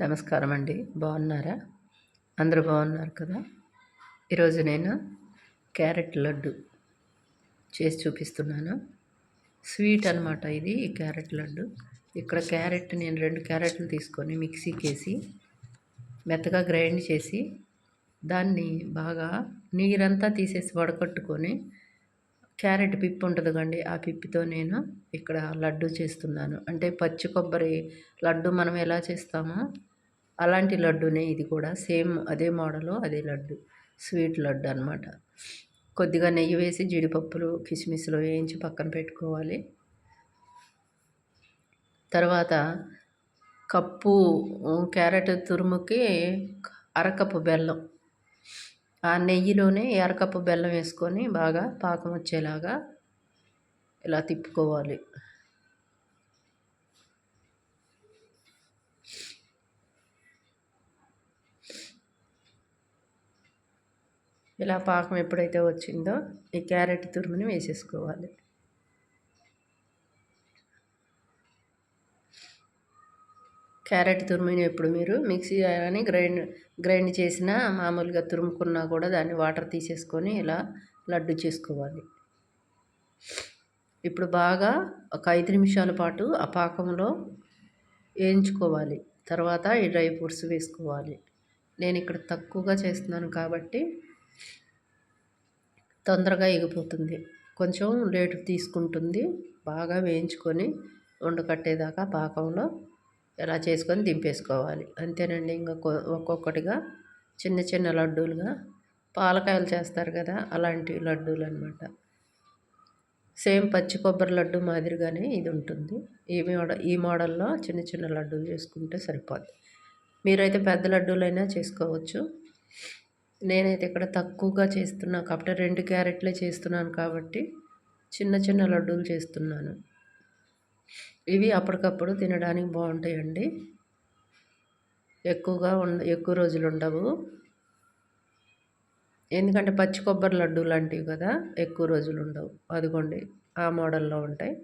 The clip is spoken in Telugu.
నమస్కారం అండి. బాగున్నారా? అందరూ బాగున్నారు కదా? ఈరోజు నేను క్యారెట్ లడ్డు చేసి చూపిస్తున్నాను. స్వీట్ అనమాట ఇది, ఈ క్యారెట్ లడ్డు. ఇక్కడ క్యారెట్ నేను 2 క్యారెట్లు తీసుకొని మిక్సీకేసి మెత్తగా గ్రైండ్ చేసి దాన్ని బాగా నీరంతా తీసేసి వడకట్టుకొని క్యారెట్ పిప్పు ఉంటుంది కండి, ఆ పిప్పితో నేను ఇక్కడ లడ్డు చేస్తున్నాను. అంటే పచ్చి కొబ్బరి లడ్డు మనం ఎలా చేస్తామో అలాంటి లడ్డునే ఇది కూడా, సేమ్ అదే మోడలు, అదే లడ్డు, స్వీట్ లడ్డు అనమాట. కొద్దిగా నెయ్యి వేసి జీడిపప్పులు కిస్మిస్లు వేయించి పక్కన పెట్టుకోవాలి. తర్వాత కప్పు క్యారెట్ తురుముకి అరకప్పు బెల్లం, ఆ నెయ్యిలోనే అరకప్పు బెల్లం వేసుకొని బాగా పాకం వచ్చేలాగా ఇలా తిప్పుకోవాలి. ఇలా పాకం ఎప్పుడైతే వచ్చిందో ఈ క్యారెట్ తురుముని వేసేసుకోవాలి. క్యారెట్ తురుముని ఎప్పుడు మీరు మిక్సీ కానీ గ్రైండ్ చేసినా, మామూలుగా తురుముకున్నా కూడా దాన్ని వాటర్ తీసేసుకొని ఇలా లడ్డు చేసుకోవాలి. ఇప్పుడు బాగా ఒక 5 నిమిషాల పాటు ఆ పాకంలో వేయించుకోవాలి. తర్వాత ఈ డ్రై ఫ్రూట్స్ వేసుకోవాలి. నేను ఇక్కడ తక్కువగా చేస్తున్నాను కాబట్టి తొందరగా ఎగిపోతుంది, కొంచెం లేట్ తీసుకుంటుంది. బాగా వేయించుకొని ఉండకట్టేదాకా పాకంలో ఇలా చేసుకొని దింపేసుకోవాలి. అంతేనండి. ఇంకా ఒక్కొక్కటిగా చిన్న చిన్న లడ్డూలుగా పాలకాయలు చేస్తారు కదా, అలాంటి లడ్డూలు అనమాట. సేమ్ పచ్చి కొబ్బరి లడ్డు మాదిరిగానే ఇది ఉంటుంది. ఈ మోడల్లో చిన్న చిన్న లడ్డూలు చేసుకుంటే సరిపోద్ది. మీరైతే పెద్ద లడ్డూలైనా చేసుకోవచ్చు. నేనైతే ఇక్కడ తక్కువగా చేస్తున్నా కాబట్టి 2 క్యారెట్లే చేస్తున్నాను కాబట్టి చిన్న చిన్న లడ్డూలు చేస్తున్నాను. ఇవి అప్పటికప్పుడు తినడానికి బాగుంటాయండి. ఎక్కువ రోజులు ఉండవు, ఎందుకంటే పచ్చి కొబ్బరి లడ్డు లాంటివి కదా, ఎక్కువ రోజులు ఉండవు. అదిగోండి ఆ మోడల్లో ఉంటాయి.